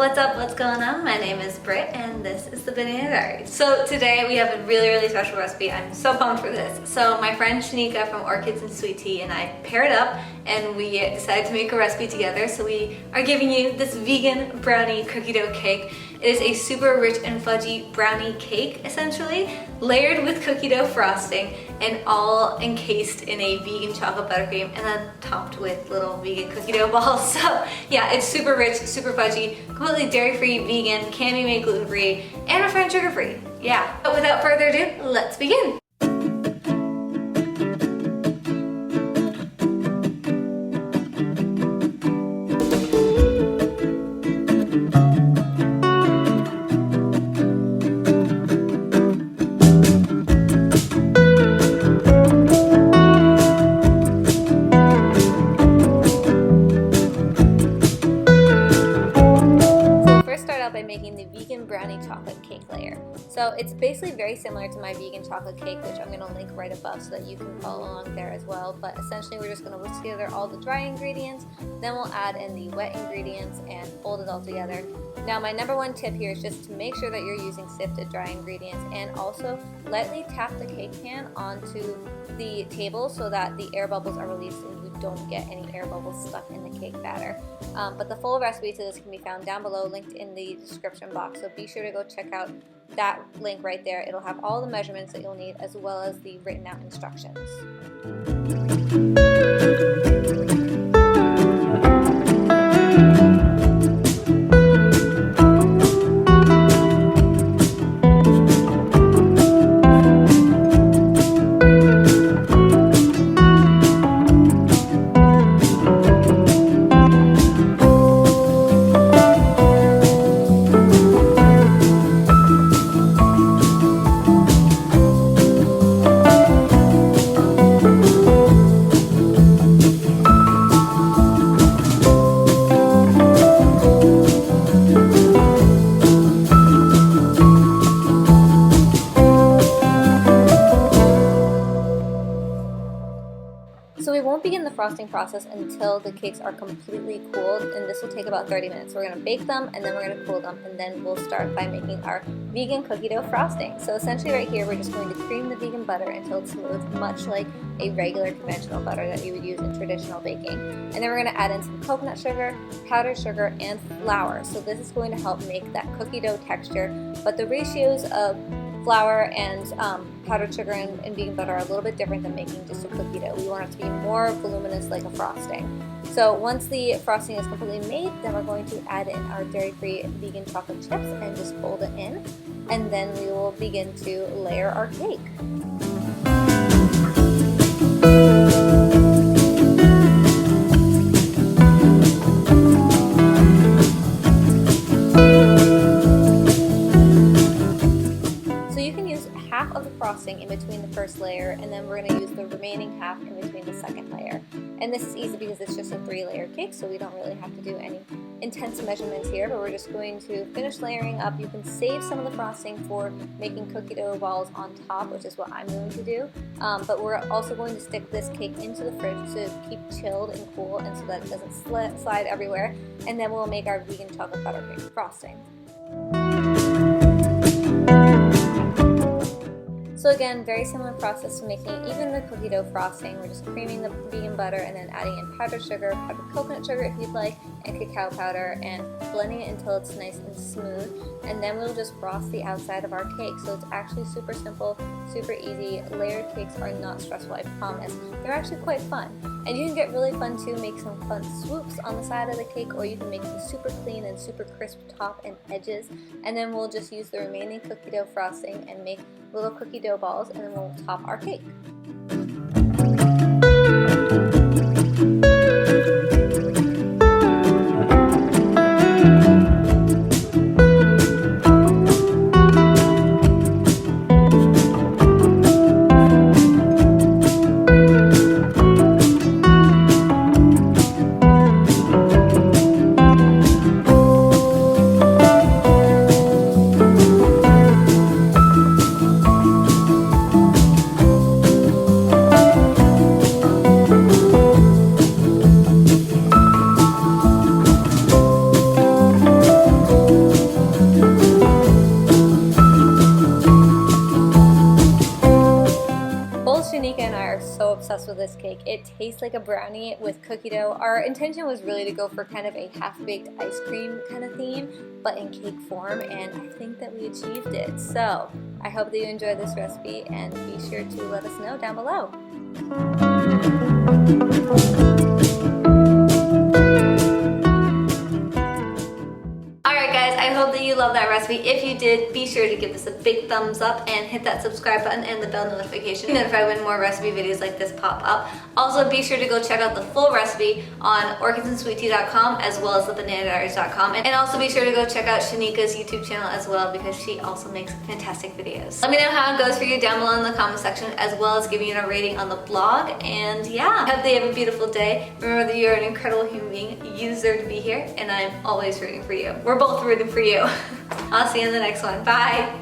what's up, what's going on? My name is Britt and this is the Banana Diary. So today we have a really special recipe. I'm so pumped for this. So my friend Shanika from Orchids Sweet Tea and I paired up and we decided to make a recipe together. So we are giving you this vegan brownie cookie dough cake. It is a super rich and fudgy brownie cake, essentially, layered with cookie dough frosting and all encased in a vegan chocolate buttercream and then topped with little vegan cookie dough balls. So yeah, it's super rich, super fudgy, completely dairy-free, vegan, can be made gluten-free, and refined sugar-free. Yeah, but without further ado, let's begin. Making the vegan brownie chocolate cake layer. So it's basically very similar to my vegan chocolate cake, which I'm going to link right above so that you can follow along there as well. But essentially we're just going to whisk together all the dry ingredients, then we'll add in the wet ingredients and fold it all together. Now my number one tip here is just to make sure that you're using sifted dry ingredients and also lightly tap the cake pan onto the table so that the air bubbles are released and you don't get any air bubbles stuck in the cake batter. But the full recipe to this can be found down below, linked in the description box, so be sure to go check out that link right there. It'll have all the measurements that you'll need as well as the written out instructions. So we won't begin the frosting process until the cakes are completely cooled, and this will take about 30 minutes. We're going to bake them and then we're going to cool them, and then we'll start by making our vegan cookie dough frosting. So essentially right here we're just going to cream the vegan butter until it's smooth, much like a regular conventional butter that you would use in traditional baking. And then we're going to add in some coconut sugar, powdered sugar, and flour. So this is going to help make that cookie dough texture, but the ratios of flour and powdered sugar and vegan butter are a little bit different than making just a cookie dough. We want it to be more voluminous like a frosting. So once the frosting is completely made, then we're going to add in our dairy-free vegan chocolate chips and just fold it in. And then we will begin to layer our cake. Half of the frosting in between the first layer, and then we're going to use the remaining half in between the second layer. And this is easy because it's just a 3-layer cake, so we don't really have to do any intense measurements here, but we're just going to finish layering up. You can save some of the frosting for making cookie dough balls on top, which is what I'm going to do. But we're also going to stick this cake into the fridge to keep chilled and cool, and so that it doesn't slide everywhere. And then we'll make our vegan chocolate buttercream frosting. So again, very similar process to making even the cookie dough frosting. We're just creaming the vegan butter and then adding in powdered sugar, powdered coconut sugar if you'd like, and cacao powder, and blending it until it's nice and smooth. And then we'll just frost the outside of our cake. So it's actually super simple, super easy. Layered cakes are not stressful, I promise. They're actually quite fun. And you can get really fun too, make some fun swoops on the side of the cake, or you can make them super clean and super crisp top and edges. And then we'll just use the remaining cookie dough frosting and make little cookie dough balls, and then we'll top our cake. this cake. It tastes like a brownie with cookie dough. Our intention was really to go for kind of a half-baked ice cream kind of theme, but in cake form, and I think that we achieved it. So I hope that you enjoyed this recipe, and be sure to let us know down below. Alright guys, I hope that you love that recipe. If you did, be sure to give this a big thumbs up and hit that subscribe button and the bell notification to be notified when more recipe videos like this pop up. Also, be sure to go check out the full recipe on orchidsandsweettea.com as well as thebananadiaries.com. And also be sure to go check out Shanika's YouTube channel as well, because she also makes fantastic videos. Let me know how it goes for you down below in the comment section, as well as giving it a rating on the blog. And yeah, I hope that you have a beautiful day. Remember that you're an incredible human being. You deserve to be here, and I'm always rooting for you. We're both rooting for you. I'll see you in the next one. Bye!